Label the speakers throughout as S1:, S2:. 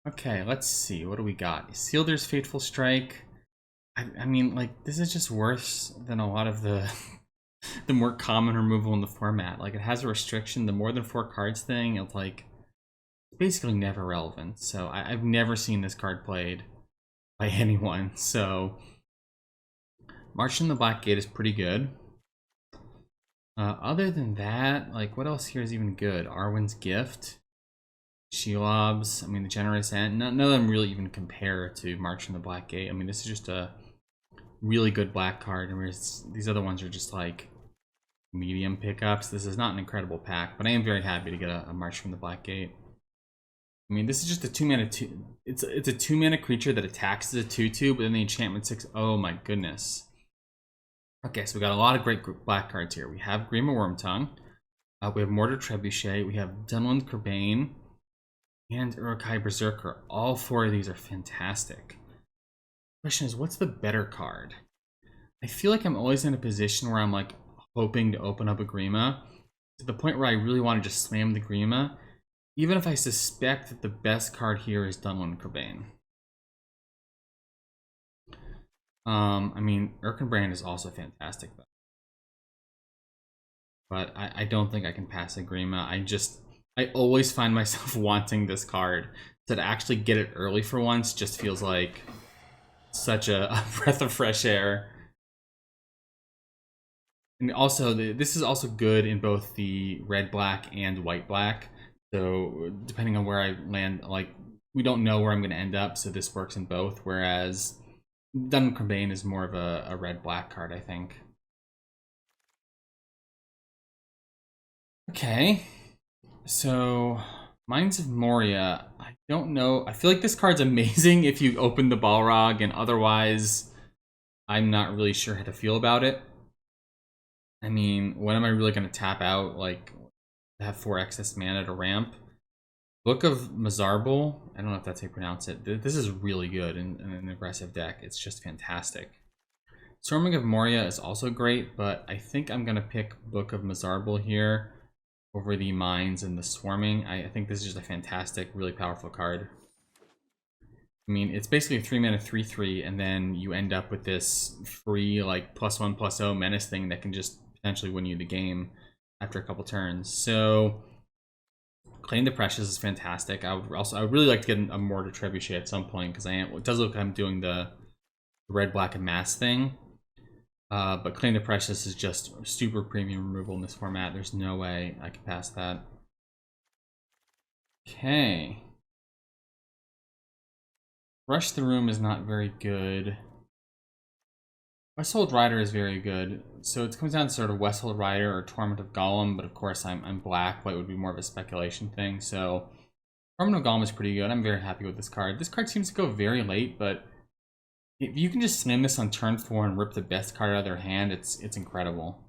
S1: Okay, let's see. What do we got? Sealder's Fateful Strike. I mean, like, this is just worse than a lot of the the more common removal in the format. Like, it has a restriction. The more than 4 cards thing, it's like basically never relevant. So I've never seen this card played by anyone. So March in the Black Gate is pretty good. Other than that, like, what else here is even good? Arwen's Gift, Shelob's, I mean, the Generous End. None of them really even compare to March in the Black Gate. I mean, this is just a really good black card, whereas these other ones are just like medium pickups. This is not an incredible pack, but I am very happy to get a March from the Black Gate. I mean, this is just a 2-mana it's a 2-mana creature that attacks as a 2/2, but then the enchantment 6. Oh my goodness. Okay, so we got a lot of great black cards here. We have Grima Wormtongue, we have Mortar Trebuchet, we have Dunland Kerbane, and Uruk-hai Berserker. All 4 of these are fantastic. Question is, what's the better card? I feel like I'm always in a position where I'm like hoping to open up a Grima to the point where I really want to just slam the Grima, even if I suspect that the best card here is Dunland Kerbane. I mean, Urkenbrand is also fantastic, though. But I don't think I can pass a Grima. I always find myself wanting this card. So to actually get it early for once just feels like such a breath of fresh air. And also, this is also good in both the red-black and white-black. So depending on where I land, like, we don't know where I'm going to end up, so this works in both. Whereas Dunland Kerbane is more of a red-black card, I think. Okay, so Mines of Moria. I don't know. I feel like this card's amazing if you open the Balrog, and otherwise, I'm not really sure how to feel about it. I mean, when am I really going to tap out, like, have 4 excess mana to ramp? Book of Mazarbul, I don't know if that's how you pronounce it. This is really good in an aggressive deck. It's just fantastic. Storming of Moria is also great, but I think I'm going to pick Book of Mazarbul here over the Mines and the Swarming. I think this is just a fantastic, really powerful card. I mean, it's basically a 3-mana 3/3, and then you end up with this free, like, +1/+0 menace thing that can just potentially win you the game after a couple turns. So Claim the Precious is fantastic. I would really like to get a Mortar Trebuchet at some point, because it does look like I'm doing the red, black, and mass thing. But Claim the Precious is just super premium removal in this format. There's no way I can pass that. Okay. Rush the Room is not very good. Westhold Rider is very good. So it comes down to sort of Westhold Rider or Torment of Golem, but of course I'm black. White would be more of a speculation thing. So Torment of Golem is pretty good. I'm very happy with this card. This card seems to go very late, but if you can just slam this on turn 4 and rip the best card out of their hand, it's incredible.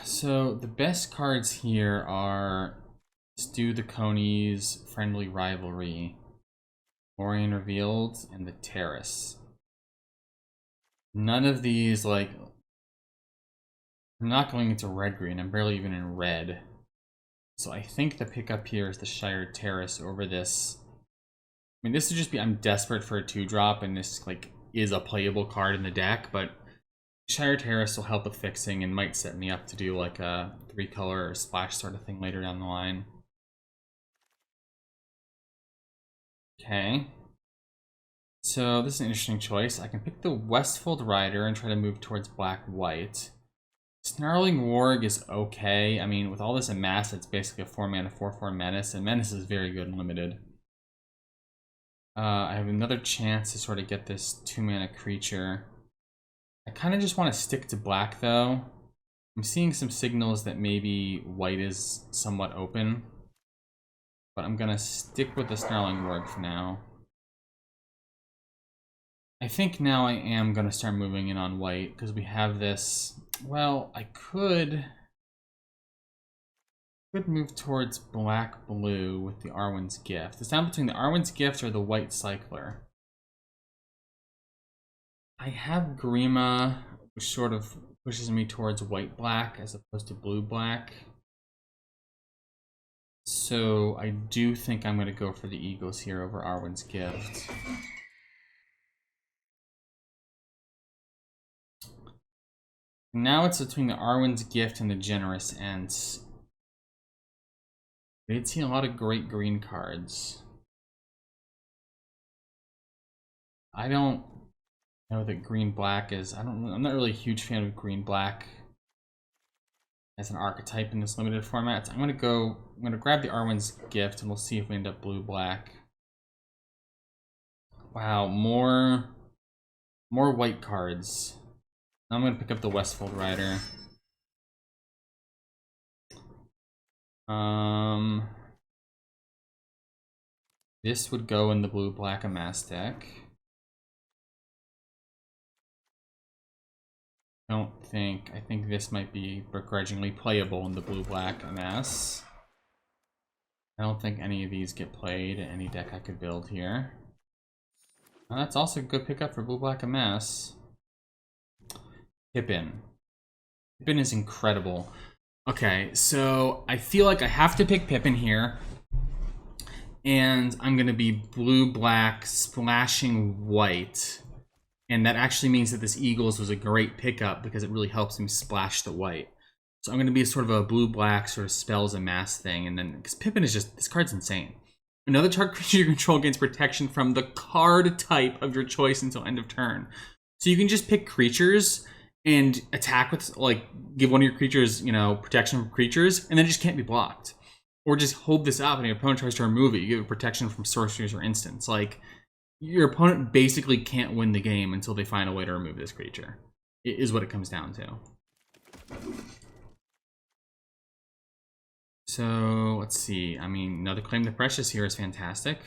S1: So the best cards here are Stu the Coney's Friendly Rivalry, Lorien Revealed, and the Terrace. None of these, like, I'm not going into red-green. I'm barely even in red. So I think the pickup here is the Shire Terrace over this. I mean, this would just be, I'm desperate for a 2-drop, and this, like, is a playable card in the deck, but Shire Terrace will help with fixing and might set me up to do, like, a 3-color or splash sort of thing later down the line. Okay. So this is an interesting choice. I can pick the Westfold Rider and try to move towards black-white. Snarling Warg is okay. I mean, with all this in mass, it's basically a 4-mana 4/4 Menace, and Menace is very good and limited. I have another chance to sort of get this 2-mana creature. I kind of just want to stick to black, though. I'm seeing some signals that maybe white is somewhat open, but I'm going to stick with the Snarling Warg for now. I think now I am going to start moving in on white, because we have this. Well, I could move towards black-blue with the Arwen's Gift. It's down between the Arwen's Gift or the White Cycler. I have Grima, which sort of pushes me towards white-black as opposed to blue-black. So I do think I'm going to go for the Eagles here over Arwen's Gift. Now it's between the Arwen's Gift and the Generous Ents. I did see a lot of great green cards. I don't know that green-black is... I'm not really a huge fan of green-black as an archetype in this limited format. So I'm gonna grab the Arwen's Gift and we'll see if we end up blue-black. Wow, more white cards. I'm gonna pick up the Westfold Rider. This would go in the blue-black Amass deck. I think this might be begrudgingly playable in the blue-black Amass. I don't think any of these get played in any deck I could build here. That's also a good pickup for blue-black Amass. Pippin. Pippin is incredible. Okay, so I feel like I have to pick Pippin here. And I'm going to be blue-black splashing white. And that actually means that this Eagles was a great pickup because it really helps me splash the white. So I'm going to be sort of a blue-black sort of spells Amass thing. And then, because Pippin is just, this card's insane. Another target creature you control gains protection from the card type of your choice until end of turn. So you can just pick creatures and attack with, like, give one of your creatures, you know, protection from creatures, and then it just can't be blocked. Or just hold this up and your opponent tries to remove it. You give it protection from sorceries or instants. Like, your opponent basically can't win the game until they find a way to remove this creature. It is what it comes down to. So, let's see. I mean, another Claim the Precious here is fantastic.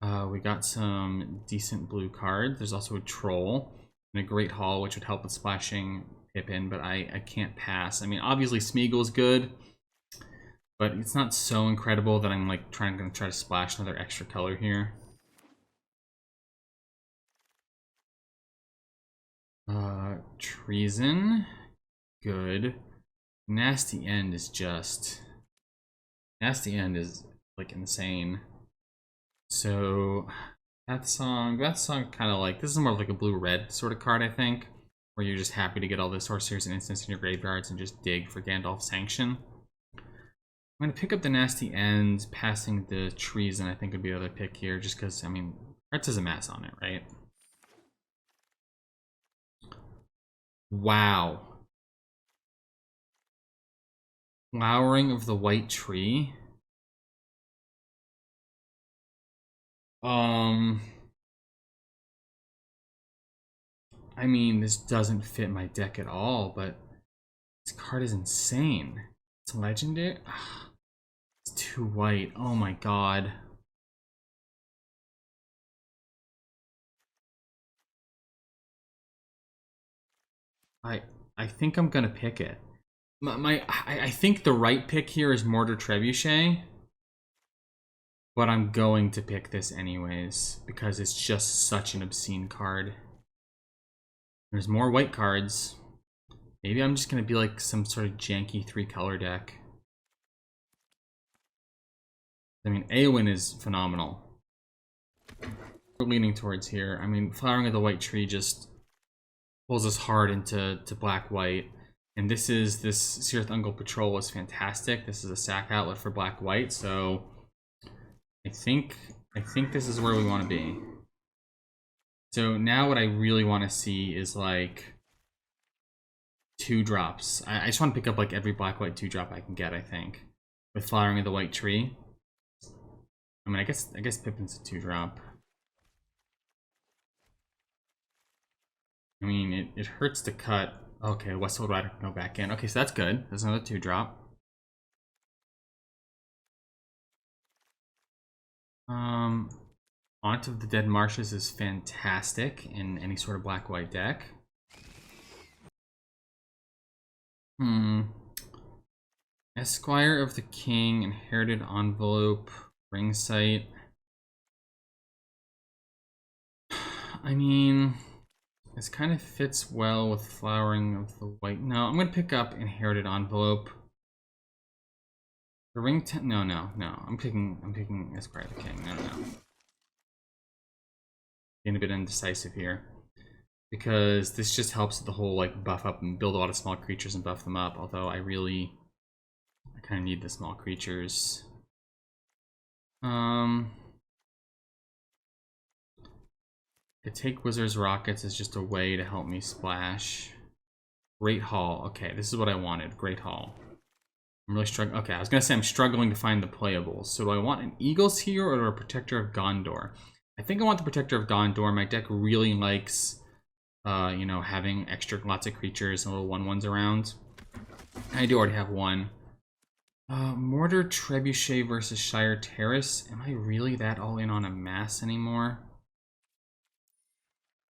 S1: We got some decent blue cards. There's also a Troll and a Great Hall, which would help with splashing Pippin, but I can't pass. I mean, obviously Smeagol's good, but it's not so incredible that I'm like trying to splash another extra color here. Treason, good. Nasty End is like insane. So that song kind of like, this is more like a blue-red sort of card, I think, where you're just happy to get all the sorceries and instants in your graveyards and just dig for Gandalf's Sanction. I'm going to pick up the Nasty End, passing the Treason I think would be the other pick here, just because, I mean, Hearts has Amass on it, right? Wow. Flowering of the White Tree. I mean, this doesn't fit my deck at all, but this card is insane. It's legendary. It's too white. Oh my god. I think I'm gonna pick it. I think the right pick here is Mortar Trebuchet, but I'm going to pick this anyways because it's just such an obscene card. There's more white cards. Maybe I'm just gonna be like some sort of janky 3-color deck. I mean, Eowyn is phenomenal. We're leaning towards here. I mean, Flowering of the White Tree just pulls us hard into black-white. And this Cirith Ungol Patrol is fantastic. This is a sack outlet for black-white, so I think this is where we want to be. So now what I really want to see is like 2-drops. I just want to pick up like every black-white 2-drop I can get, I think, with Flowering of the White Tree. I mean, I guess Pippin's a 2-drop. I mean, it hurts to cut. Okay, Westfold Rider can go back in. Okay, so that's good. There's another 2-drop. Haunt of the Dead Marshes is fantastic in any sort of black-white deck. Esquire of the King, Inherited Envelope, Ring Sight. I mean, This kind of fits well with flowering of the white. No, I'm gonna pick up Inherited Envelope. The ring no. I'm picking Esquire the King. No. Being a bit indecisive here. Because this just helps with the whole like buff up and build a lot of small creatures and buff them up, although I kind of need the small creatures. To take Wizard's Rockets is just a way to help me splash. Great Hall. Okay, this is what I wanted. Great Hall. I'm really struggling. Okay, I was going to say I'm struggling to find the playables. So do I want an Eagles here or a Protector of Gondor? I think I want the Protector of Gondor. My deck really likes, you know, having lots of creatures and little 1/1s around. I do already have one. Mortar Trebuchet versus Shire Terrace. Am I really that all in on a mass anymore?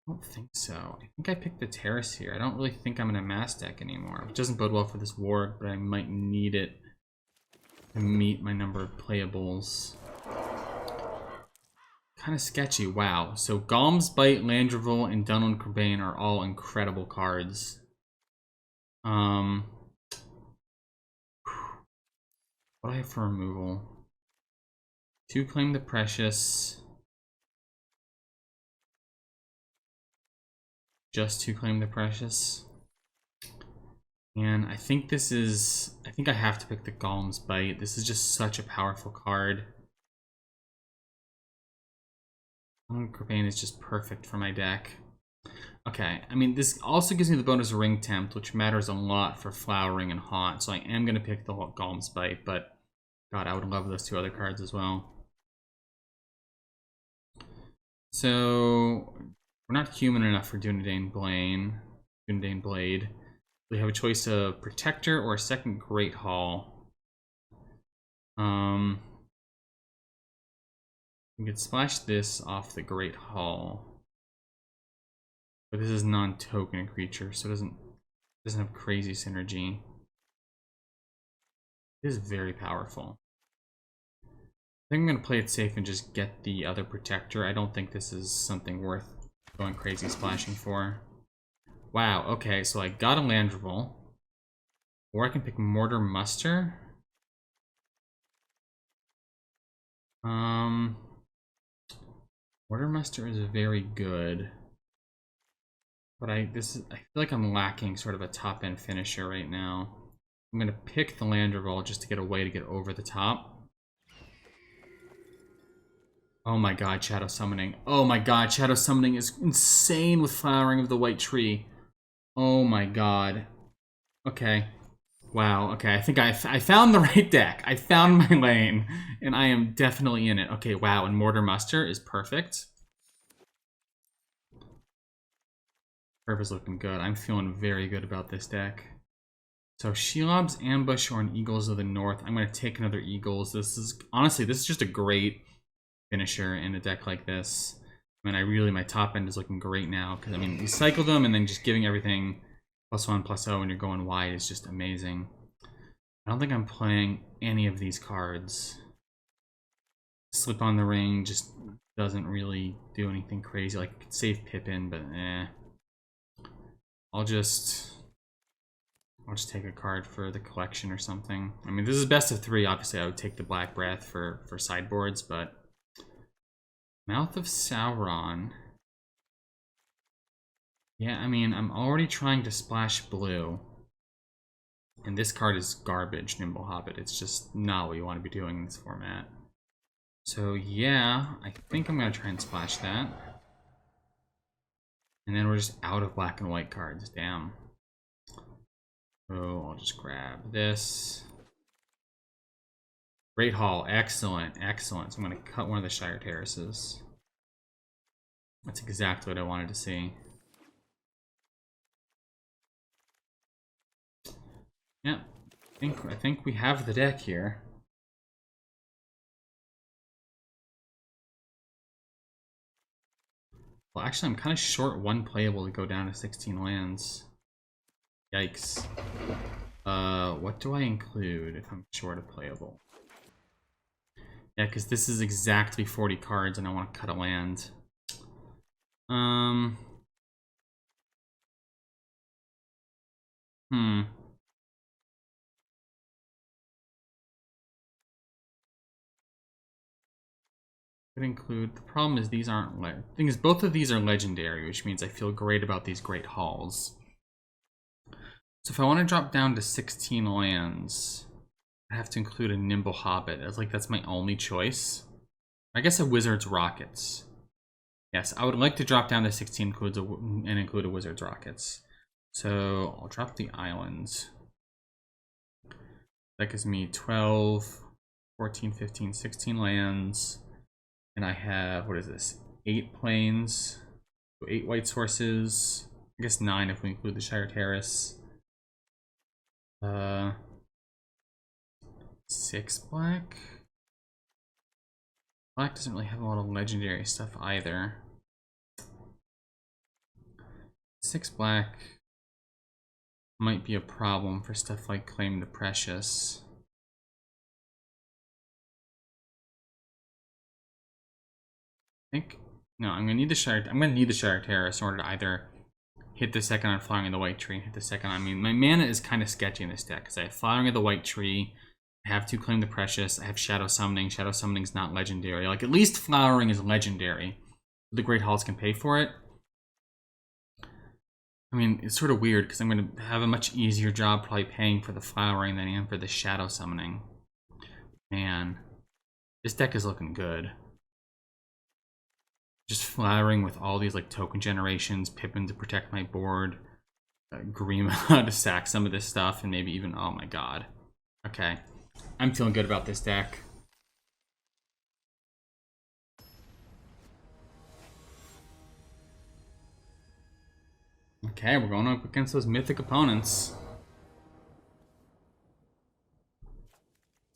S1: I don't think so. I think I picked the Terrace here. I don't really think I'm in a mass deck anymore, which doesn't bode well for this war, but I might need it to meet my number of playables. Kind of sketchy. Wow. So Golem's Bite, Landreval, and Dunwyn Corbane are all incredible cards. What do I have for removal? 2 Claim the Precious. Just 2 Claim the Precious. And I think I have to pick the Golem's Bite. This is just such a powerful card. Corbane is just perfect for my deck. Okay, I mean, this also gives me the bonus Ring Tempt, which matters a lot for Flowering and Haunt, so I am going to pick the Golem's Bite, but God, I would love those 2 other cards as well. So, we're not human enough for Dunedain Blade. We have a choice of Protector or a second Great Hall. We could splash this off the Great Hall. But this is non-token creature, so it doesn't have crazy synergy. It is very powerful. I think I'm going to play it safe and just get the other Protector. I don't think this is something worth going crazy splashing for. Wow, okay, so I got a Landreval. Or I can pick Mortar Muster. Mortar Muster is very good. But I feel like I'm lacking sort of a top-end finisher right now. I'm gonna pick the Landreval just to get a way to get over the top. Oh my god, Shadow Summoning. Oh my god, Shadow Summoning is insane with Flowering of the White Tree. Oh my god. Okay. Wow, okay, I think I found the right deck. I found my lane, and I am definitely in it. Okay, wow, and Mortar Muster is perfect. Purple's looking good. I'm feeling very good about this deck. So Shelob's Ambush or an Eagles of the North. I'm going to take another Eagles. Honestly, this is just a great finisher in a deck like this. I mean, my top end is looking great now, because, I mean, you cycle them, and then just giving everything +1/+0 when you're going wide is just amazing. I don't think I'm playing any of these cards. Slip on the Ring just doesn't really do anything crazy. Like, I could save Pippin, but I'll just take a card for the collection or something. I mean, this is best of 3. Obviously, I would take the Black Breath for sideboards, but Mouth of Sauron. Yeah, I mean, I'm already trying to splash blue. And this card is garbage, Nimble Hobbit. It's just not what you want to be doing in this format. So yeah, I think I'm going to try and splash that. And then we're just out of black and white cards. Damn. So I'll just grab this. Great Hall. Excellent. Excellent. So I'm going to cut one of the Shire Terraces. That's exactly what I wanted to see. Yeah, I think we have the deck here. Well, actually, I'm kind of short 1 playable to go down to 16 lands. Yikes. What do I include if I'm short a playable? Yeah, because this is exactly 40 cards, and I want to cut a land. Hmm. Could include. The problem is these aren't. The thing is, both of these are legendary, which means I feel great about these great halls. So if I want to drop down to 16 lands, I have to include a Nimble Hobbit. That's my only choice. I guess a Wizard's Rockets. Yes, I would like to drop down to 16 and include a Wizard's Rockets. So I'll drop the islands. That gives me 12, 14, 15, 16 lands. And I have, what is this? 8 plains, 8 white sources. I guess 9 if we include the Shire Terrace. 6 black. Black doesn't really have a lot of legendary stuff either. 6 black might be a problem for stuff like Claim the Precious. I think no, I'm gonna need the Shire Terrace in order to either hit the second on Flowering of the White Tree and hit the second. I mean, my mana is kind of sketchy in this deck because I have Flowering of the White Tree, I have to Claim the Precious, I have Shadow Summoning. Shadow Summoning's not legendary. Like, at least Flowering is legendary. The Great Halls can pay for it. I mean, it's sort of weird because I'm going to have a much easier job probably paying for the Flowering than I am for the Shadow Summoning. Man, this deck is looking good. Just Flowering with all these like token generations, Pippin to protect my board, Grima to sack some of this stuff, and maybe even, oh my god. Okay, I'm feeling good about this deck. Okay, we're going up against those mythic opponents.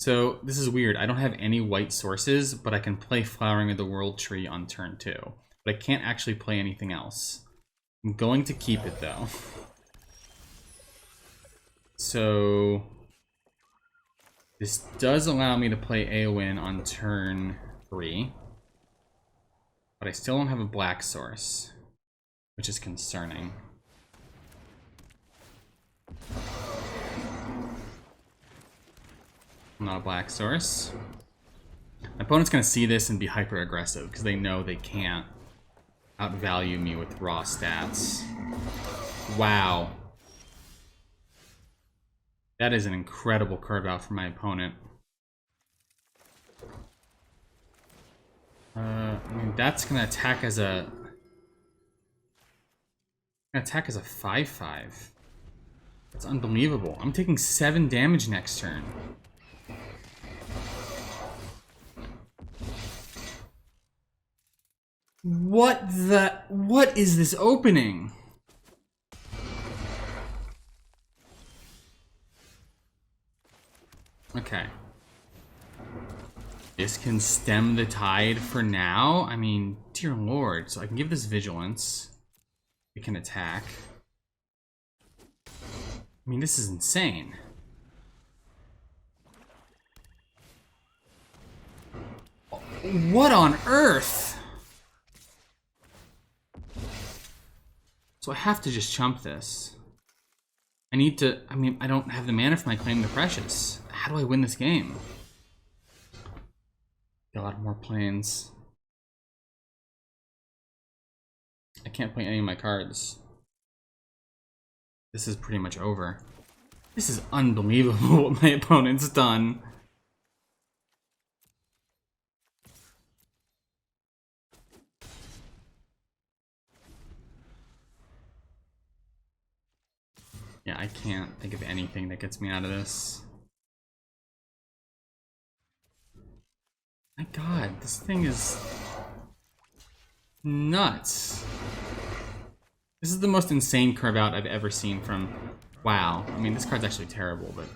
S1: So, this is weird. I don't have any white sources, but I can play Flowering of the World Tree on turn 2. But I can't actually play anything else. I'm going to keep it, though. So, this does allow me to play Eowyn on turn 3. But I still don't have a black source, which is concerning. Not a black source. My opponent's going to see this and be hyper aggressive because they know they can't outvalue me with raw stats. Wow. That is an incredible curve out for my opponent. I mean, that's going to attack as a... attack as a 5/5. That's unbelievable. I'm taking 7 damage next turn. What is this opening? Okay. This can stem the tide for now. I mean, dear lord. So I can give this vigilance. It can attack. I mean, this is insane. What on earth? So I have to just chump this. I need to... I mean, I don't have the mana for my Claim the Precious. How do I win this game? A lot more planes. I can't play any of my cards. This is pretty much over. This is unbelievable what my opponent's done. Yeah, I can't think of anything that gets me out of this. My god, this thing is nuts. This is the most insane curve out I've ever seen from WoW. I mean, this card's actually terrible, but...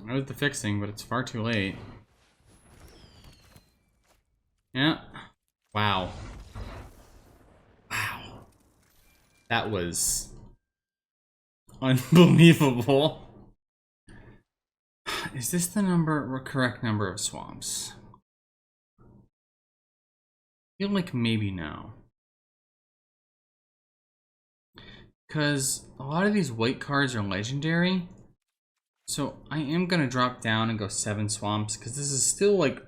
S1: I was the fixing, but it's far too late. Yeah. Wow. Wow. That was... unbelievable. Is this the correct number of swamps? I feel like maybe no. because a lot of these white cards are legendary. So I am going to drop down and go 7 swamps, because this is still like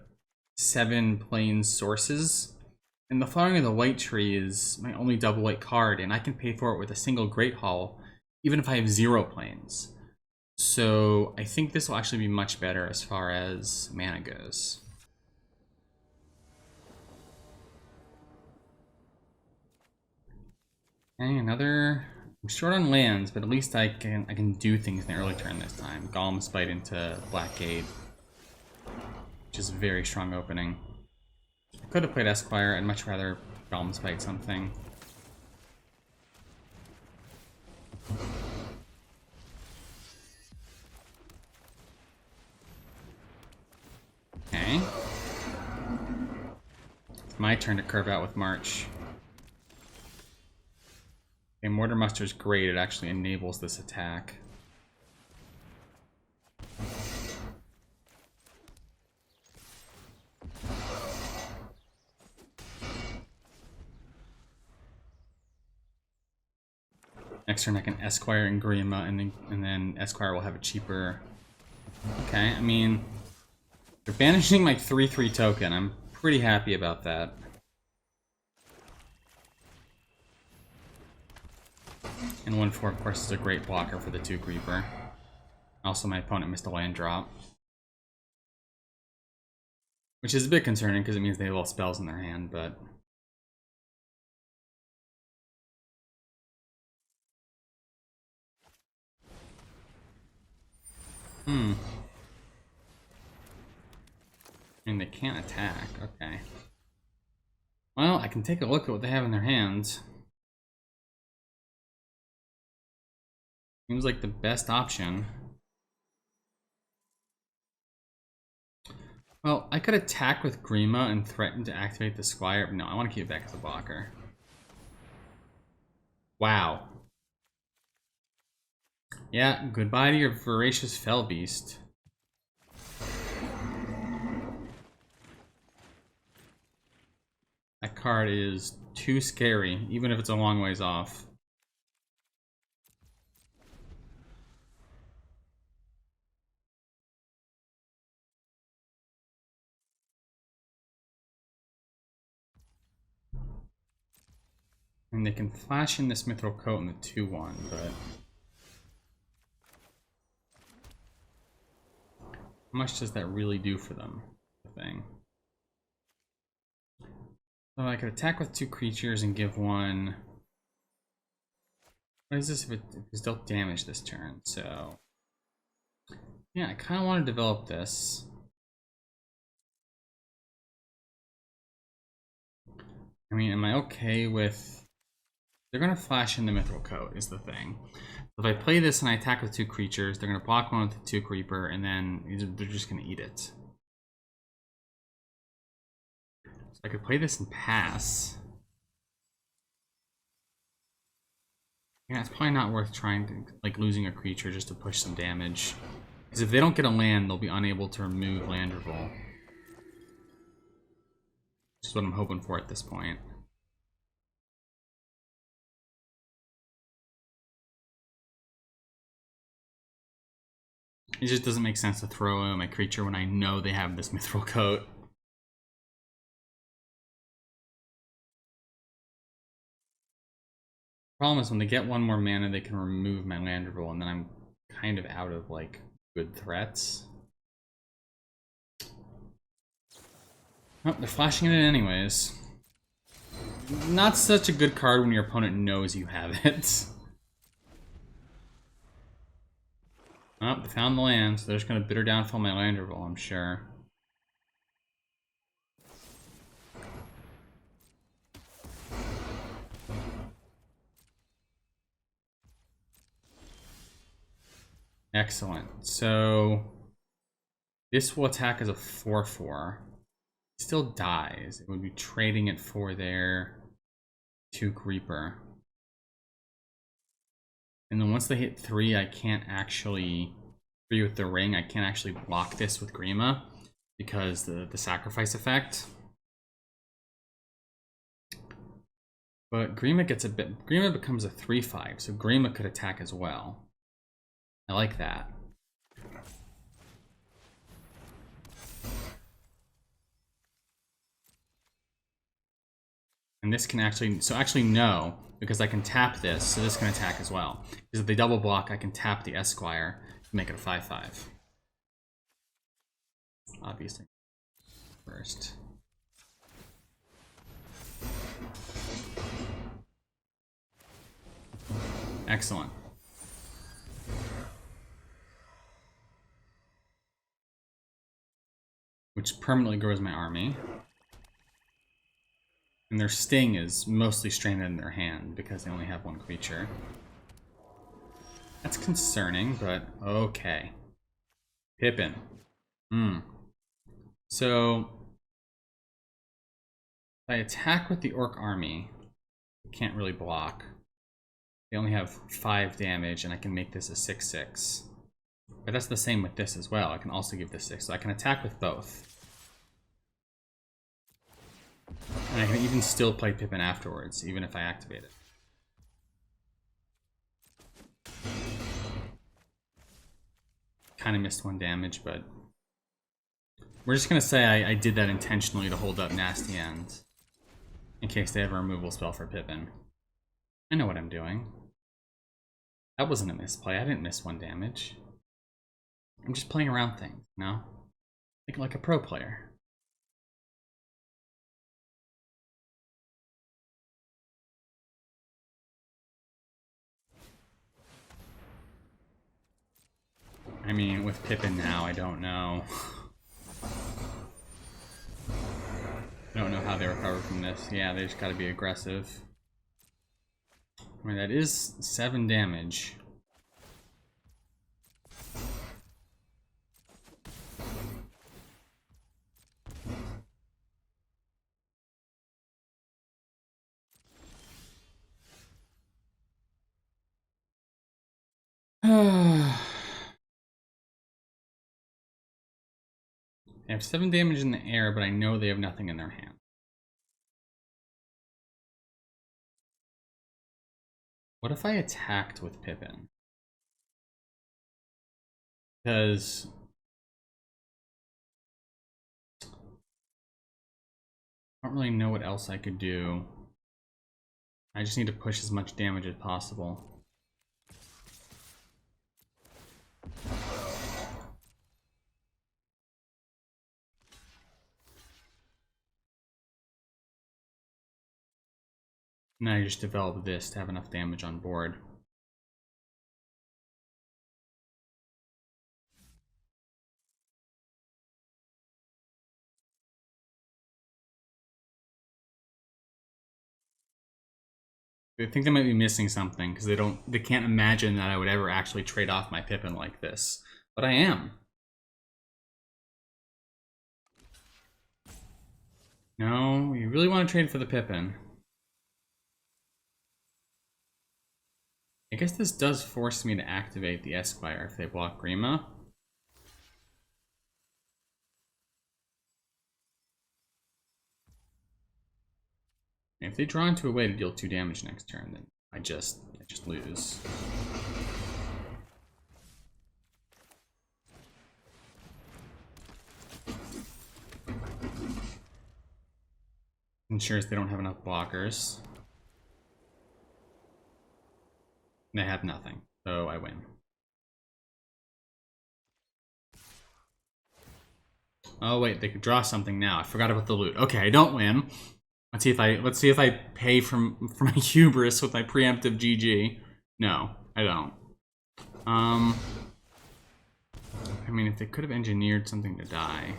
S1: 7 plains sources. And the Flowering of the White Tree is my only double white card, and I can pay for it with a single Great Hall, even if I have 0 plains. So I think this will actually be much better as far as mana goes. Okay, another... I'm short on lands, but at least I can do things in the early turn this time. Golem Spite into Black Gate, which is a very strong opening. I could have played Esquire. I'd much rather Golem Spite something. Okay. It's my turn to curve out with March. Okay, Mortar Muster is great. It actually enables this attack. Next turn I can Esquire and Grima, and then Esquire will have a cheaper... Okay, I mean... They're banishing my 3/3 token. I'm pretty happy about that. And 1/4, of course, is a great blocker for the 2 Creeper. Also, my opponent missed a land drop. Which is a bit concerning, because it means they have all spells in their hand, but... I mean, they can't attack. Okay. Well, I can take a look at what they have in their hands. Seems like the best option. Well, I could attack with Grima and threaten to activate the Squire. No, I want to keep it back as a blocker. Wow. Yeah, goodbye to your Voracious Fell Beast. That card is too scary, even if it's a long ways off. And they can flash in this Mithril Coat in the 2/1, but... How much does that really do for them? The thing. So I could attack with 2 creatures and give one... What is this if it's dealt damage this turn? So... Yeah, I kind of want to develop this. I mean, am I okay with... They're going to flash in the Mithril Coat, is the thing. If I play this and I attack with 2 creatures, they're going to block one with the 2 Creeper, and then they're just going to eat it. So I could play this and pass. Yeah, it's probably not worth trying to, like, losing a creature just to push some damage. Because if they don't get a land, they'll be unable to remove land revolt. Which is what I'm hoping for at this point. It just doesn't make sense to throw in my creature when I know they have this Mithril Coat. Problem is when they get 1 more mana, they can remove my land revolt, and then I'm kind of out of, like, good threats. Oh, they're flashing it in anyways. Not such a good card when your opponent knows you have it. Oh, they found the land, so they're just going to bitter downfall my land revolt, I'm sure. Excellent. So this will attack as a 4/4. It still dies. It would be trading it for their 2 Creeper. And then once they hit 3, I can't actually 3 with the ring. I can't actually block this with Grima because the sacrifice effect. But Grima gets a bit... Grima becomes a 3/5, so Grima could attack as well. I like that. And this can actually... So actually no, because I can tap this, so this can attack as well. Because if they double block, I can tap the Esquire to make it a 5/5. Obviously. First. Excellent. Which permanently grows my army. And their sting is mostly stranded in their hand because they only have one creature. That's concerning, but okay. Pippin. So, if I attack with the Orc army, I can't really block. They only have 5 damage, and I can make this a 6/6. But that's the same with this as well. I can also give this 6, so I can attack with both. And I can even still play Pippin afterwards, even if I activate it. Kind of missed 1 damage, but... We're just going to say I did that intentionally to hold up Nasty End. In case they have a removal spell for Pippin. I know what I'm doing. That wasn't a misplay. I didn't miss 1 damage. I'm just playing around things, you know? Like a pro player. I mean, with Pippin now, I don't know. I don't know how they recover from this. Yeah, they just gotta be aggressive. I mean, that is 7 damage. They have 7 damage in the air, but I know they have nothing in their hand. What if I attacked with Pippin? Because... I don't really know what else I could do. I just need to push as much damage as possible. And then I just develop this to have enough damage on board. I think they might be missing something because they can't imagine that I would ever actually trade off my Pippin like this. But I am. No, you really want to trade for the Pippin. I guess this does force me to activate the Esquire if they block Grima. If they draw into a way to deal 2 damage next turn, then I just lose. Ensures they don't have enough blockers. They have nothing, so I win. Oh wait, they could draw something now. I forgot about the loot. Okay, I don't win. Let's see if I pay for my hubris with my preemptive GG. No, I don't. I mean, if they could have engineered something to die.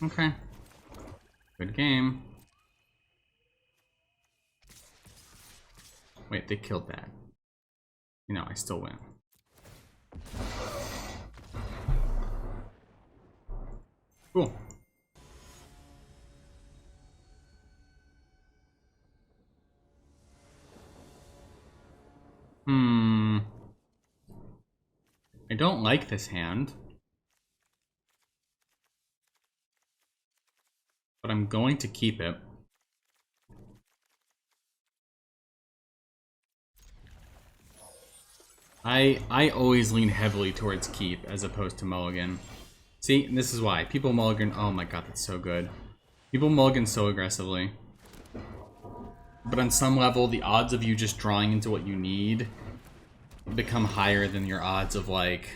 S1: Okay. Good game. Wait, they killed that. You know, I still win. Cool. I don't like this hand. But I'm I'm going to keep it. I always lean heavily towards keep as opposed to mulligan. See, and this is why. People mulligan, oh my god, that's so good. People mulligan so aggressively. But on some level, the odds of you just drawing into what you need become higher than your odds of, like...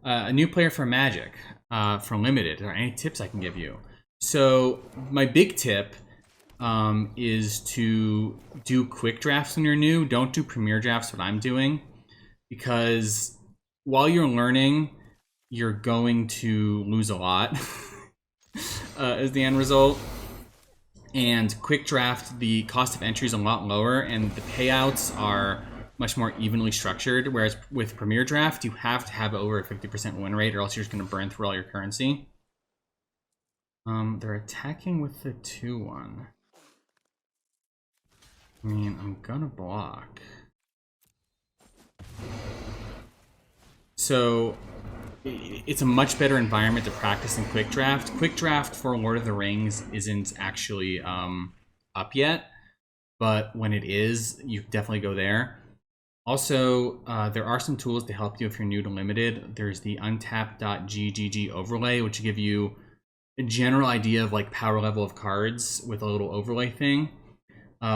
S1: a new player for Magic, for Limited. Are there any tips I can give you? So, my big tip is to do quick drafts when you're new. Don't do premier drafts, what I'm doing. Because while you're learning, you're going to lose a lot as the end result. And quick draft, the cost of entry is a lot lower, and the payouts are much more evenly structured. Whereas with Premier Draft, you have to have over a 50% win rate, or else you're just going to burn through all your currency. They're attacking with the 2/1. I mean, I'm gonna block. So it's a much better environment to practice than Quick Draft. Quick Draft for Lord of the Rings isn't actually up yet, but when it is, you definitely go there. Also, there are some tools to help you if you're new to Limited. There's the untap.ggg overlay, which will give you a general idea of like power level of cards with a little overlay thing,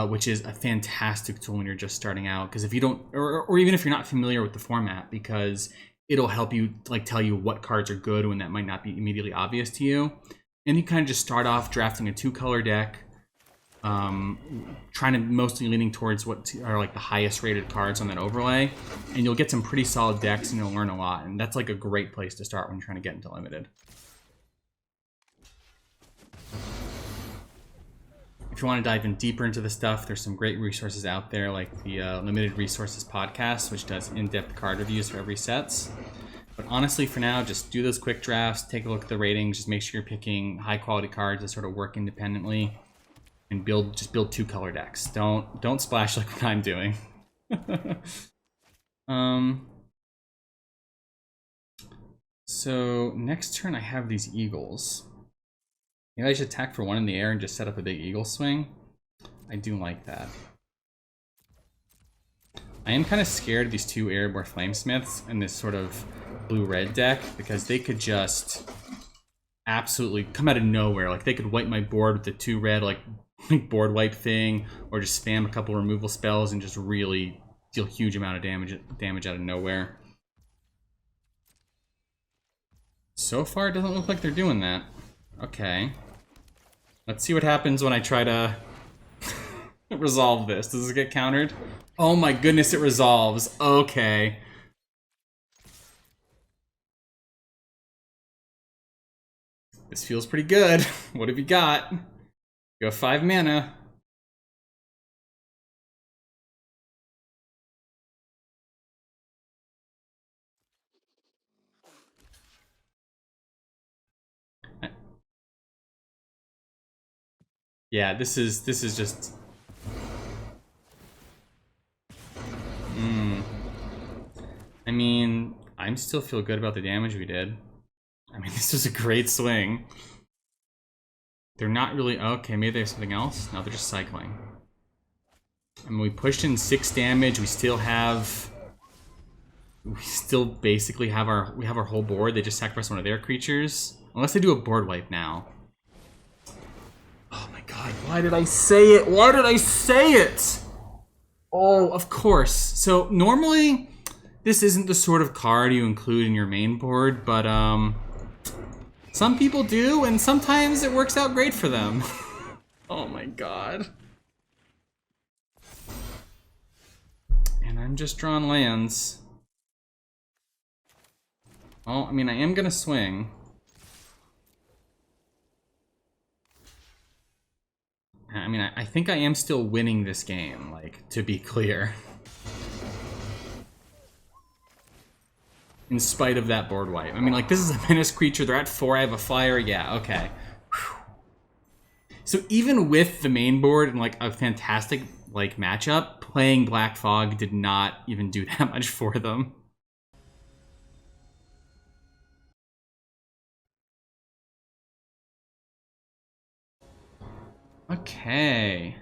S1: which is a fantastic tool when you're just starting out. Because if you don't, or even if you're not familiar with the format, because it'll help you like tell you what cards are good when that might not be immediately obvious to you. And you kind of just start off drafting a 2-color deck, trying to mostly leaning towards what are like the highest rated cards on that overlay, and you'll get some pretty solid decks and you'll learn a lot. And that's like a great place to start when you're trying to get into Limited. If you want to dive in deeper into the stuff, there's some great resources out there, like the Limited Resources podcast, which does in-depth card reviews for every sets. But honestly, for now, just do those quick drafts, take a look at the ratings, just make sure you're picking high-quality cards that sort of work independently, and just build 2-color decks. Don't splash like what I'm doing. So next turn, I have these eagles. Maybe I should attack for 1 in the air and just set up a big eagle swing. I do like that. I am kind of scared of these 2 Erebor Flamesmiths and this sort of blue-red deck, because they could just absolutely come out of nowhere. Like, they could wipe my board with the 2 red, like board wipe thing, or just spam a couple removal spells and just really deal a huge amount of damage out of nowhere. So far, it doesn't look like they're doing that. Okay. Let's see what happens when I try to resolve this. Does this get countered? Oh my goodness, it resolves. Okay. This feels pretty good. What have you got? You have 5 mana. Yeah, this is just... I mean, I still feel good about the damage we did. I mean, this was a great swing. They're not really... Okay, maybe there's something else? No, they're just cycling. I mean, we pushed in 6 damage. We still have... We still basically have our... We have our whole board. They just sacrifice one of their creatures. Unless they do a board wipe now. Oh my god, why did I say it? Why did I say it? Oh, of course. So, normally, this isn't the sort of card you include in your main board, but, some people do, and sometimes it works out great for them. Oh my god. And I'm just drawing lands. Well, I mean, I am gonna swing. I mean, I think I am still winning this game, like, to be clear. In spite of that board wipe. I mean, like, this is a menace creature. They're at 4. I have a flyer. Yeah, okay. Whew. So even with the main board and, like, a fantastic, like, matchup, playing Black Fog did not even do that much for them. Okay.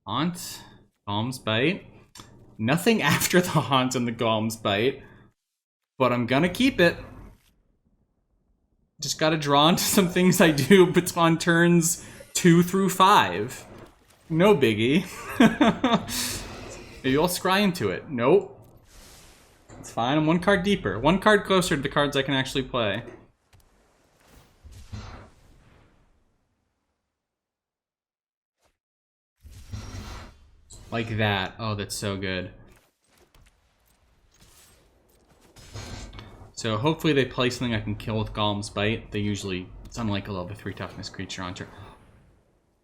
S1: Haunt. Golm's Bite. Nothing after the Haunt and the Golm's Bite. But I'm gonna keep it. Just gotta draw into some things I do on turns 2 through 5. No biggie. Maybe I'll scry into it. Nope. It's fine, I'm one card deeper. One card closer to the cards I can actually play. Like that. Oh, that's so good. So hopefully they play something I can kill with Golm's Bite. They usually, it's unlike a level 3 toughness creature on turn.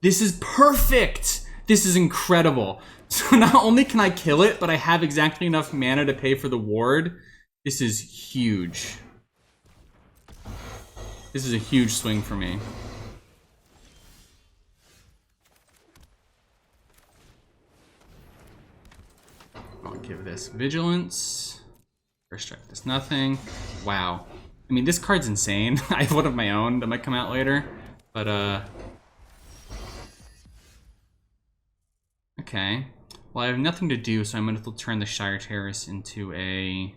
S1: This is perfect! This is incredible. So not only can I kill it, but I have exactly enough mana to pay for the ward. This is huge. This is a huge swing for me. I'll give this Vigilance. First strike does nothing. Wow. I mean, this card's insane. I have one of my own that might come out later. But, okay. Well, I have nothing to do, so I'm going to turn the Shire Terrace into a...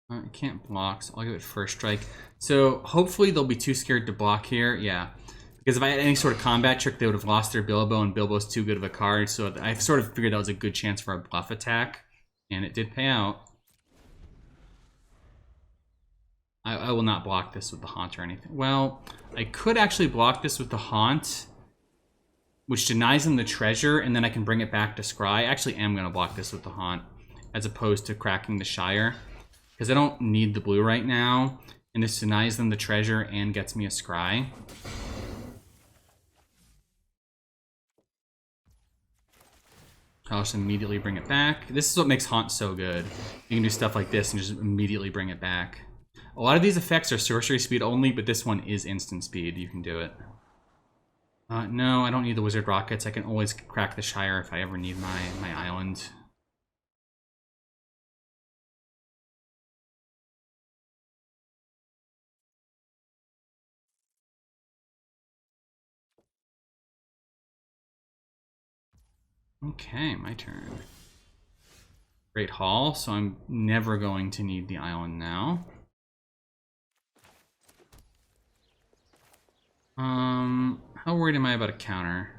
S1: I can't block, so I'll give it first strike. So hopefully they'll be too scared to block here. Yeah. Because if I had any sort of combat trick, they would have lost their Bilbo, and Bilbo's too good of a card. So I sort of figured that was a good chance for a bluff attack. And it did pay out. I will not block this with the Haunt or anything. Well, I could actually block this with the Haunt, which denies them the treasure, and then I can bring it back to scry. I actually am going to block this with the Haunt, as opposed to cracking the Shire. Because I don't need the blue right now, and this denies them the treasure and gets me a scry. I'll just immediately bring it back. This is what makes Haunt so good. You can do stuff like this and just immediately bring it back. A lot of these effects are sorcery speed only, but this one is instant speed. You can do it. No, I don't need the Wizard Rockets. I can always crack the Shire if I ever need my island. Okay, my turn. Great Hall, so I'm never going to need the island now. How worried am I about a counter?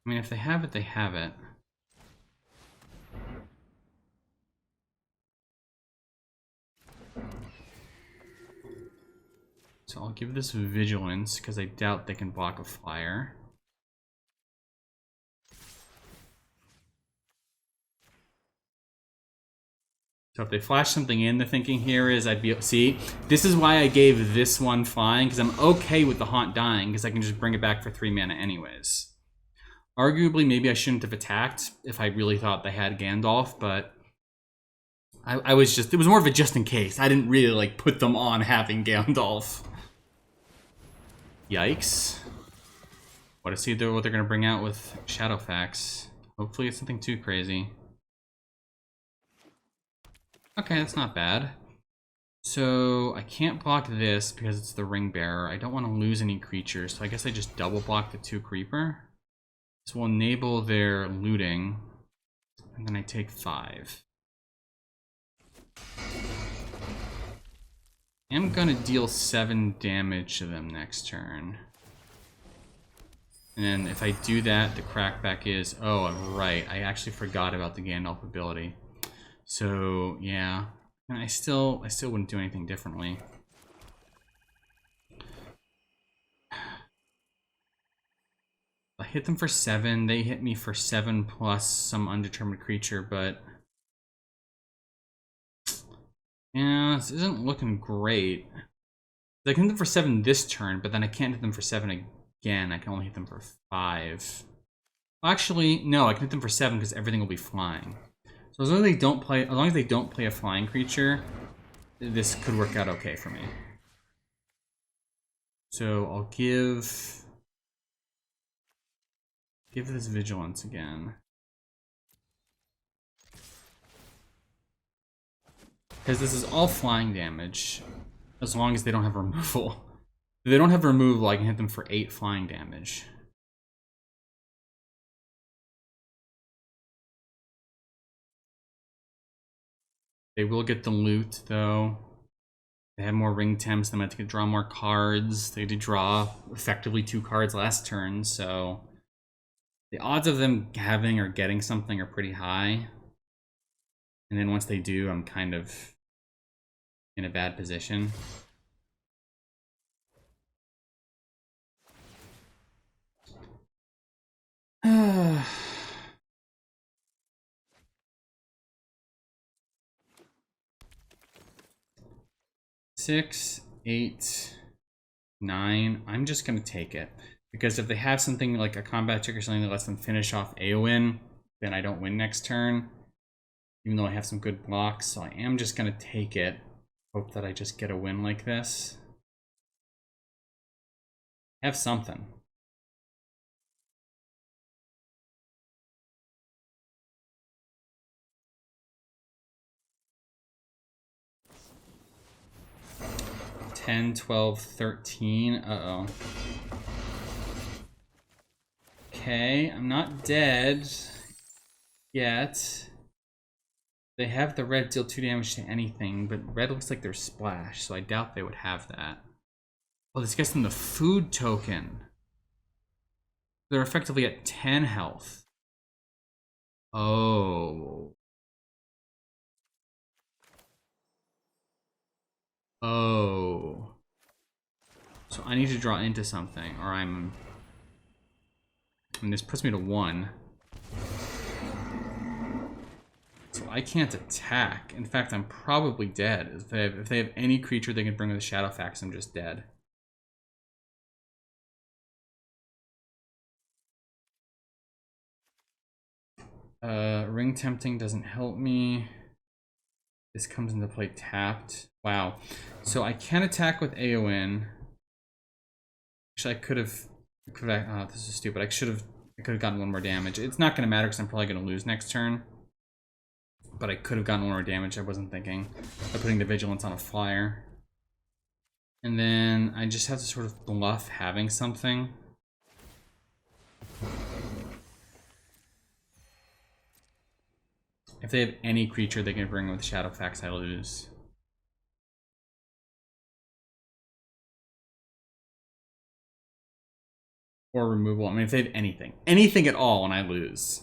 S1: I mean, if they have it, they have it. So I'll give this Vigilance, because I doubt they can block a flyer. So if they flash something in, the thinking here is I'd be... See, this is why I gave this one flying, because I'm okay with the Haunt dying, because I can just bring it back for 3 mana anyways. Arguably, maybe I shouldn't have attacked if I really thought they had Gandalf, but... I was just... It was more of a just in case. I didn't really, like, put them on having Gandalf. Yikes. What to see what they're going to bring out with Shadowfax. Hopefully it's nothing too crazy. Okay, that's not bad. So I can't block this because it's the Ring Bearer. I don't want to lose any creatures, so I guess I just double block the 2 Creeper. This will enable their looting, and then I take 5. I'm gonna deal 7 damage to them next turn. And then if I do that, the crackback is... Oh, right, I actually forgot about the Gandalf ability. So, yeah. And I still wouldn't do anything differently. I hit them for 7. They hit me for 7 plus some undetermined creature, but... Yeah, this isn't looking great. I can hit them for 7 this turn, but then I can't hit them for 7 again. I can only hit them for 5. Well, actually, no, I can hit them for 7 because everything will be flying. So as long as they don't play a flying creature, this could work out okay for me. So I'll give this Vigilance again. Because this is all flying damage, as long as they don't have removal. If they don't have removal, I can hit them for 8 flying damage. They will get the loot, though. They have more ring temps, they might have to draw more cards. They did draw effectively 2 cards last turn, so the odds of them having or getting something are pretty high. And then once they do, I'm kind of in a bad position. Six, 8, 9. I'm just gonna take it. Because if they have something like a combat trick or something that lets them finish off AoN, then I don't win next turn. Even though I have some good blocks, so I am just gonna take it. Hope that I just get a win like this. Have something. $10, $12, $13. Uh-oh. Okay, I'm not dead yet. They have the red deal 2 damage to anything, but red looks like they're splash, so I doubt they would have that. Oh, this gets them the food token. They're effectively at 10 health. Oh. Oh. So I need to draw into something, or I'm... And this puts me to 1. So I can't attack. In fact, I'm probably dead. If they have any creature they can bring with a Shadowfax, I'm just dead. Ring Tempting doesn't help me. This comes into play tapped. Wow. So I can attack with AoN. Actually, I could have... Oh, this is stupid. I could have gotten 1 more damage. It's not going to matter because I'm probably going to lose next turn. But I could have gotten 1 more damage. I wasn't thinking of putting the Vigilance on a flyer. And then I just have to sort of bluff having something. If they have any creature they can bring with Shadowfax, I lose. Or removal. I mean, if they have anything. Anything at all, and I lose.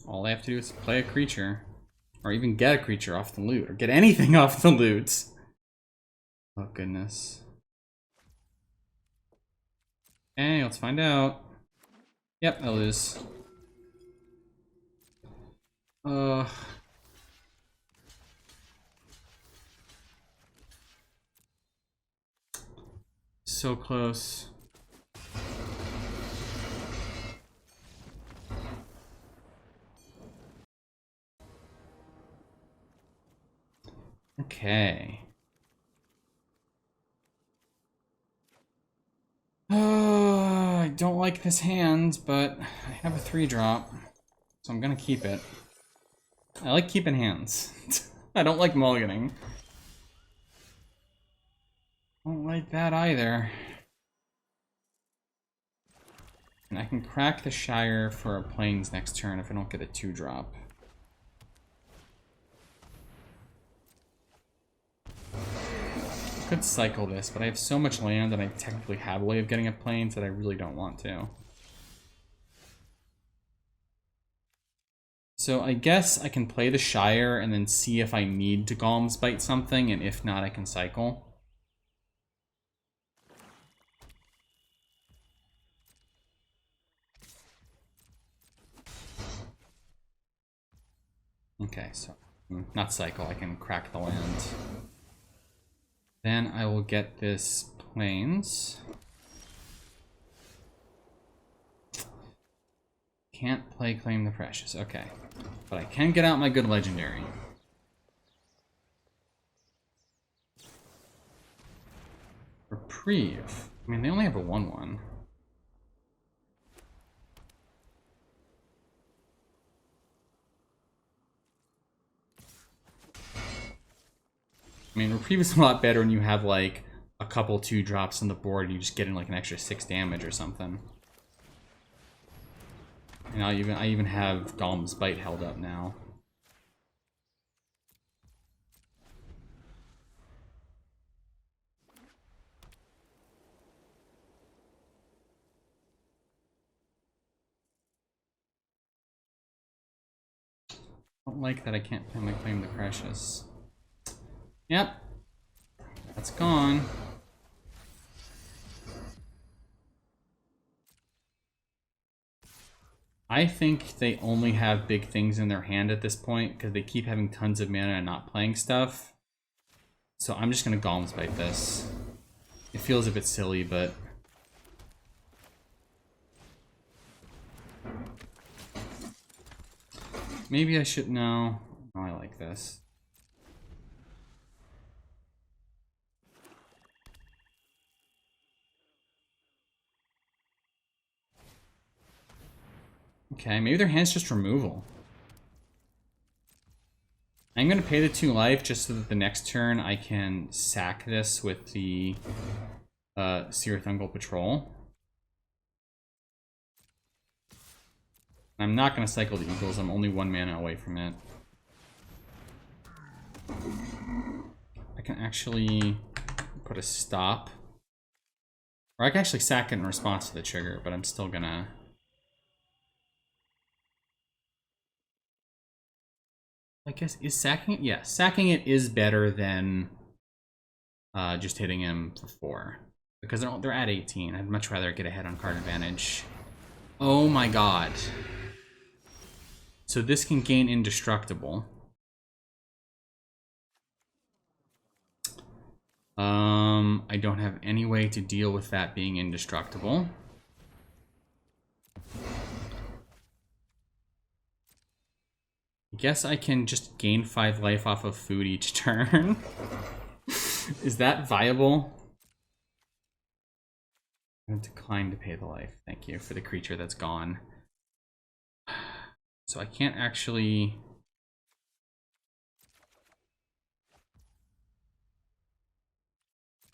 S1: All I have to do is play a creature. Or even get a creature off the loot. Or get anything off the loot. Oh, goodness. Okay, let's find out. Yep, I lose. So close. Okay. I don't like this hand, but I have a 3-drop, so I'm gonna keep it. I like keeping hands. I don't like mulliganing. I don't like that either. And I can crack the Shire for a Plains next turn if I don't get a 2-drop. I could cycle this, but I have so much land and I technically have a way of getting a Plains that I really don't want to. So I guess I can play the Shire and then see if I need to Golem's Bite something, and if not, I can cycle. Okay, so not cycle, I can crack the land. Then I will get this Plains. Can't play Claim the Precious, okay. But I can get out my good legendary. reprieve. I mean, they only have a 1/1. I mean, reprieve is a lot better when you have like a couple 2-drops on the board and you just get in like an extra 6 damage or something. And I even have Golem's Bite held up now. I don't like that I can't play my Claim the Precious. Yep. That's gone. I think they only have big things in their hand at this point because they keep having tons of mana and not playing stuff. So I'm just going to Golem's Bite this. It feels a bit silly, but... maybe I should... no. Oh, I like this. Okay, maybe their hand's just removal. I'm going to pay the 2 life just so that the next turn I can sack this with the Cirithungal Patrol. I'm not going to cycle the Eagles. I'm only 1 mana away from it. I can actually put a stop. Or I can actually sack it in response to the trigger, but I'm still going to... I guess, is sacking it? Yeah, sacking it is better than just hitting him for 4. Because they're at 18. I'd much rather get ahead on card advantage. Oh my god. So this can gain indestructible. I don't have any way to deal with that being indestructible. I guess I can just gain 5 life off of food each turn. Is that viable? I'm going to decline to pay the life. Thank you for the creature that's gone. So I can't actually...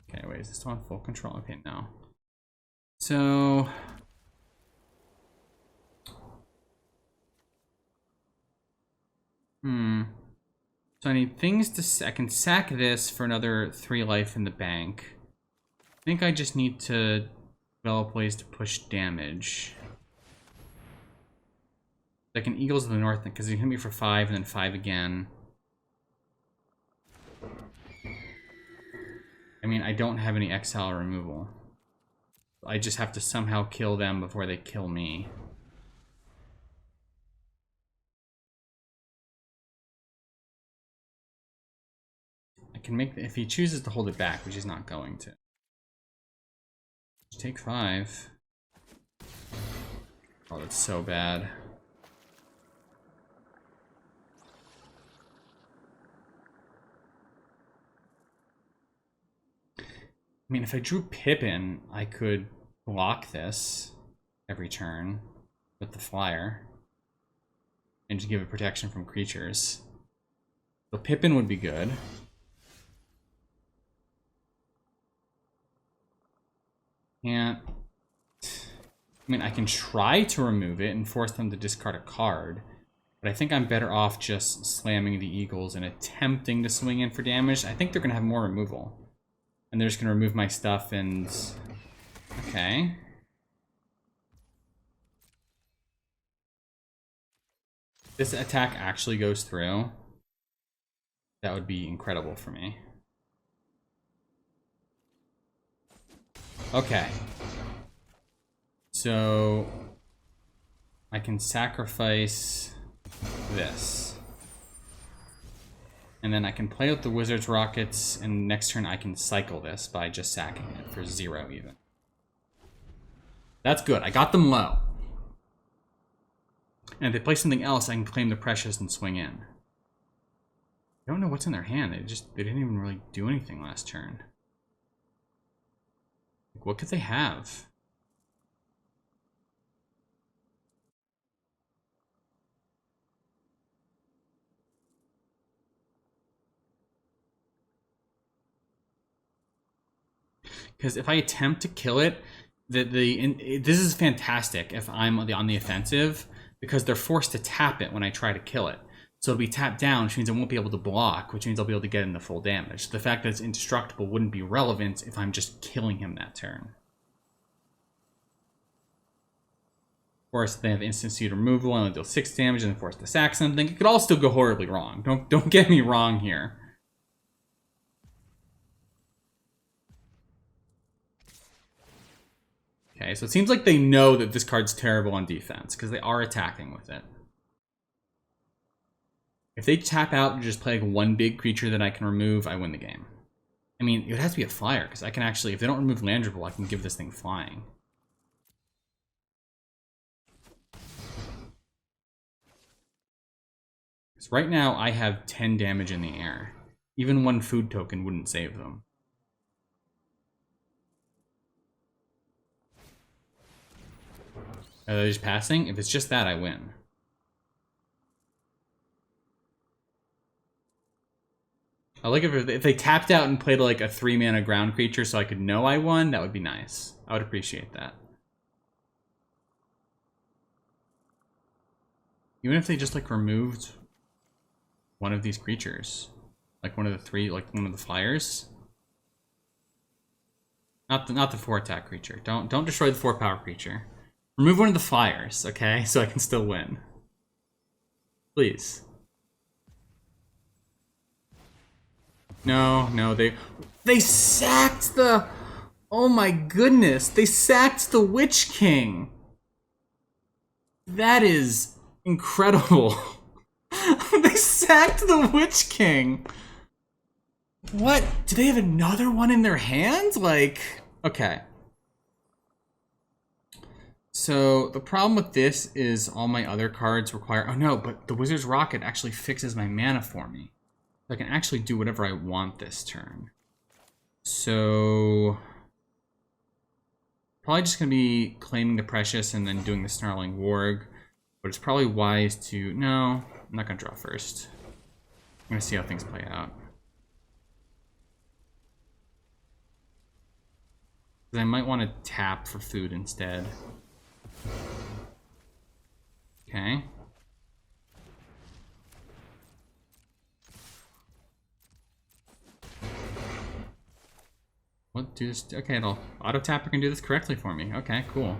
S1: okay, wait, is this still on full control? Okay, no. So... so I need things to... I can sack this for another 3 life in the bank. I think I just need to develop ways to push damage. I can Eagles of the North, because he hit me for 5 and then 5 again. I mean, I don't have any exile removal. I just have to somehow kill them before they kill me. I can make... if he chooses to hold it back, which he's not going to. Just take 5. Oh, that's so bad. I mean, if I drew Pippin, I could block this every turn with the flyer and just give it protection from creatures. So Pippin would be good. Can't... I mean, I can try to remove it and force them to discard a card, but I think I'm better off just slamming the Eagles and attempting to swing in for damage. I think they're going to have more removal. And they're just going to remove my stuff and... okay. This attack actually goes through. That would be incredible for me. Okay. So... I can sacrifice this. And then I can play out the Wizard's Rockets, and next turn I can cycle this by just sacking it for 0 even. That's good. I got them low. And if they play something else, I can claim the Precious and swing in. I don't know what's in their hand. They didn't even really do anything last turn. Like, what could they have? Because if I attempt to kill it, this is fantastic if I'm on the offensive, because they're forced to tap it when I try to kill it. So it'll be tapped down, which means I won't be able to block, which means I'll be able to get in the full damage. The fact that it's indestructible wouldn't be relevant if I'm just killing him that turn. Of course, they have instant seed removal, and only deal 6 damage, and then force to sack something. It could all still go horribly wrong. Don't get me wrong here. Okay, so it seems like they know that this card's terrible on defense, because they are attacking with it. If they tap out and just play like one big creature that I can remove, I win the game. I mean, it has to be a flyer, because I can actually, if they don't remove Landrable, I can give this thing flying. Because right now, I have 10 damage in the air. Even one food token wouldn't save them. Are they just passing? If it's just that, I win. I like if they tapped out and played like a 3-mana ground creature so I could know I won, that would be nice. I would appreciate that. Even if they just like removed one of these creatures. Like one of the 3, like one of the flyers. Not the 4-attack creature. Don't destroy the 4-power creature. Remove one of the flyers, okay? So I can still win. Please. No, they sacked the... Oh my goodness, they sacked the Witch King. That is incredible. They sacked the Witch King. What? Do they have another one in their hand? Like, okay. So the problem with this is all my other cards require... Oh no, but the Wizard's Rocket actually fixes my mana for me. I can actually do whatever I want this turn. So... Probably just going to be claiming the Precious and then doing the Snarling Warg. But it's probably wise to... No, I'm not going to draw first. I'm going to see how things play out. I might want to tap for food instead. Okay. What do this? Okay, it'll auto tapper can do this correctly for me. Okay, cool.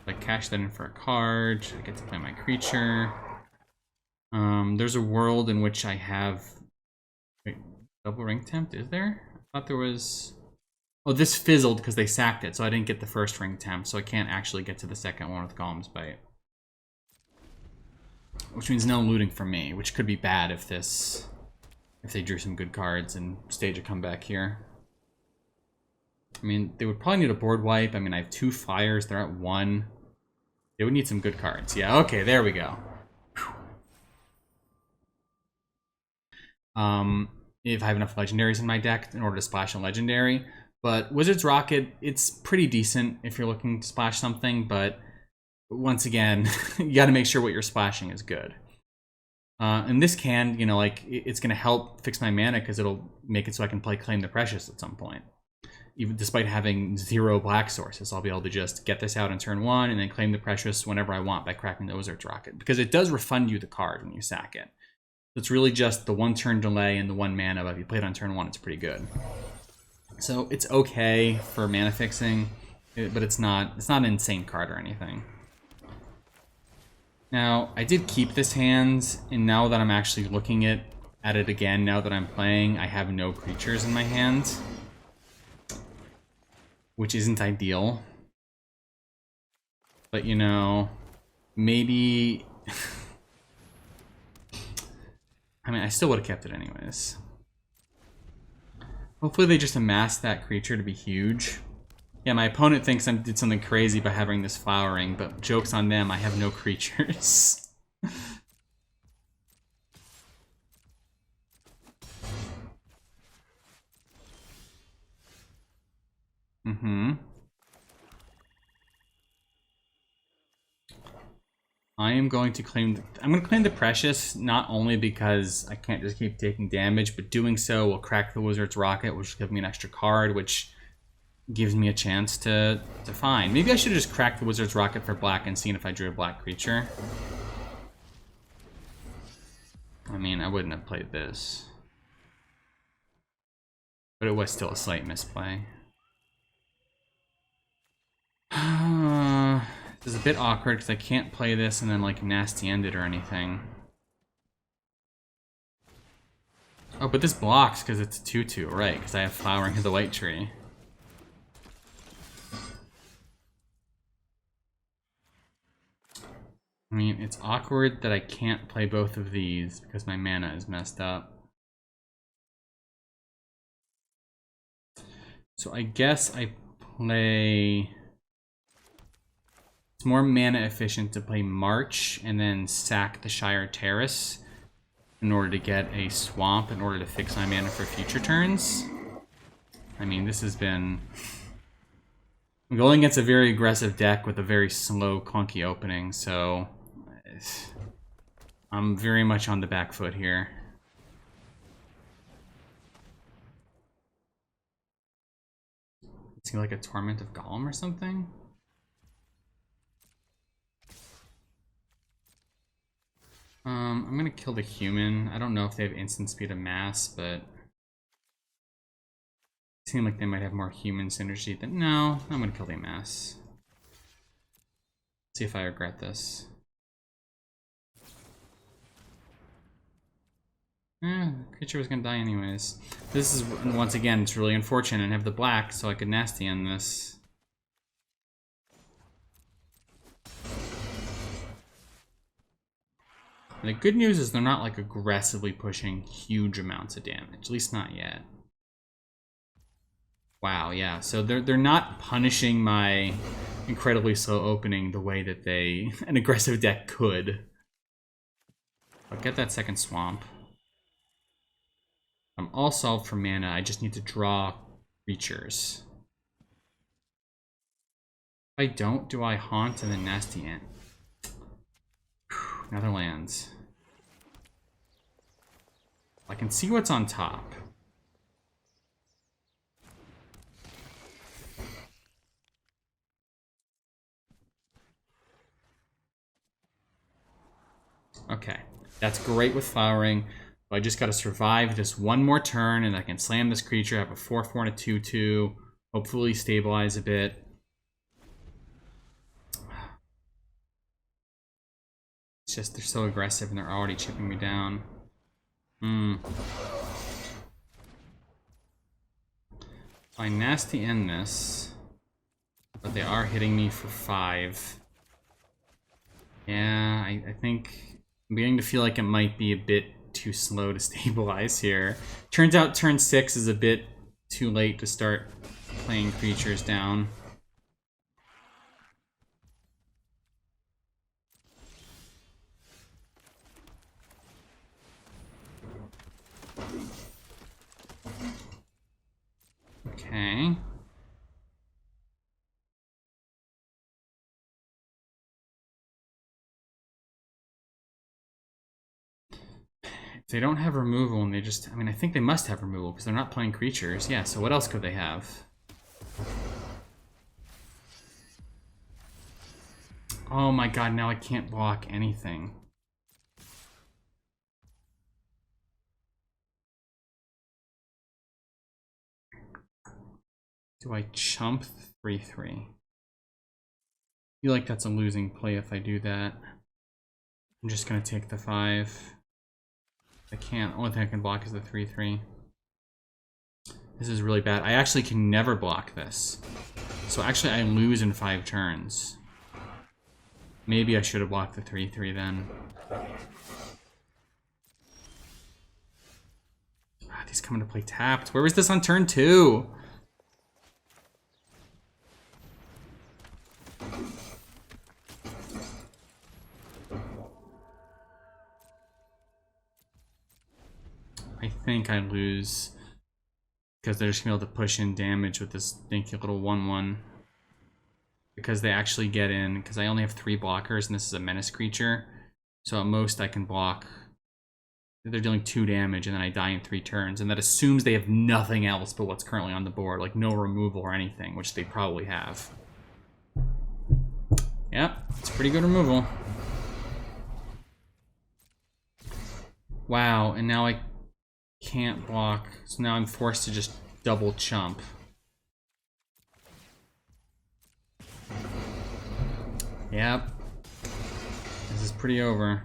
S1: I cash that in for a card. I get to play my creature. There's a world in which I have... Wait, double ring tempt, is there? I thought there was... Oh, this fizzled because they sacked it, so I didn't get the first ring tempt, so I can't actually get to the second one with Golem's Bite. Which means no looting for me, which could be bad if this... If they drew some good cards and stage a comeback here. I mean, they would probably need a board wipe. I mean, I have 2 flyers. They're at 1. They would need some good cards. Yeah, okay, there we go. If I have enough legendaries in my deck in order to splash a legendary. But Wizard's Rocket, it's pretty decent if you're looking to splash something. But once again, you got to make sure what you're splashing is good. And this can, you know, like, it's going to help fix my mana because it'll make it so I can play Claim the Precious at some point. Even despite having 0 black sources, I'll be able to just get this out on turn 1 and then Claim the Precious whenever I want by cracking the Wizard's Rocket. Because it does refund you the card when you sack it. It's really just the 1 turn delay and the 1 mana, but if you play it on turn 1, it's pretty good. So it's okay for mana fixing, but it's not an insane card or anything. Now, I did keep this hand, and now that I'm actually looking at it again, now that I'm playing, I have no creatures in my hand. Which isn't ideal. But, you know, maybe... I mean, I still would have kept it anyways. Hopefully they just amassed that creature to be huge. Yeah, my opponent thinks I did something crazy by having this flowering, but joke's on them, I have no creatures. Mm-hmm. I am going to claim... I'm going to claim the Precious, not only because I can't just keep taking damage, but doing so will crack the Wizard's Rocket, which will give me an extra card, which gives me a chance to find. Maybe I should have just cracked the Wizard's Rocket for black and seen if I drew a black creature. I mean, I wouldn't have played this. But it was still a slight misplay. This is a bit awkward because I can't play this and then like nasty end it or anything. Oh, but this blocks because it's a 2/2, right? Because I have Flowering of the White Tree. I mean, it's awkward that I can't play both of these because my mana is messed up. So I guess I play... It's more mana efficient to play March and then sack the Shire Terrace in order to get a swamp in order to fix my mana for future turns. I mean, this has been... I'm going against a very aggressive deck with a very slow, clunky opening, so... I'm very much on the back foot here. Is he like a Torment of Golem or something? I'm gonna kill the human. I don't know if they have instant speed of mass, but it seems like they might have more human synergy than... No, I'm gonna kill the mass. See if I regret this. Creature was gonna die anyways. This is, once again, it's really unfortunate and have the black, so I could nasty end this. And the good news is they're not like aggressively pushing huge amounts of damage, at least not yet. Wow, yeah, so they're not punishing my incredibly slow opening the way that an aggressive deck could. I'll get that second swamp. I'm all solved for mana, I just need to draw creatures. If I don't, do I haunt and then nasty end? Netherlands. I can see what's on top. Okay, that's great with Flowering. But I just got to survive just one more turn, and I can slam this creature. I have a 4/4 and a 2/2. Hopefully stabilize a bit. It's just they're so aggressive, and they're already chipping me down. I nasty end this, but they are hitting me for 5. Yeah, I think I'm beginning to feel like it might be a bit too slow to stabilize here. Turns out turn 6 is a bit too late to start playing creatures down. Okay. If they don't have removal and they just... I mean, I think they must have removal because they're not playing creatures. Yeah, so what else could they have? Oh my god, now I can't block anything. Do I chump 3/3? I feel like that's a losing play if I do that. I'm just gonna take the 5. I can't. Only thing I can block is the 3/3. This is really bad. I actually can never block this. So actually I lose in 5 turns. Maybe I should have blocked the 3/3 then. Ah, he's coming to play tapped. Where was this on turn 2? I think I lose. because they're just gonna be able to push in damage with this stinky little 1/1. Because they actually get in, because I only have 3 blockers and this is a menace creature. So at most I can block. They're dealing 2 damage and then I die in 3 turns. And that assumes they have nothing else but what's currently on the board. Like no removal or anything, which they probably have. Yep, it's pretty good removal. Wow, and now I can't block. So now I'm forced to just double chump. Yep. This is pretty over.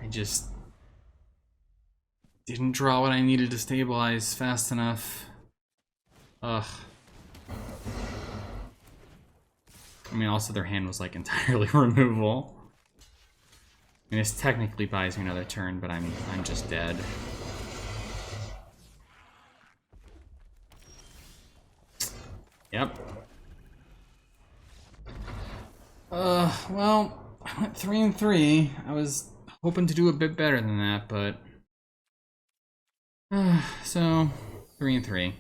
S1: I just didn't draw what I needed to stabilize fast enough. Ugh. I mean, also their hand was like entirely removal. I mean, this technically buys me another turn, but I'm just dead. Yep. Well, I went 3 and 3. I was hoping to do a bit better than that, but so 3 and 3,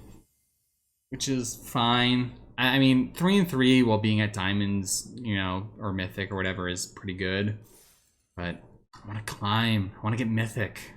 S1: which is fine. I mean, 3 and 3 while being at diamonds, you know, or mythic or whatever is pretty good. But I want to climb. I want to get mythic.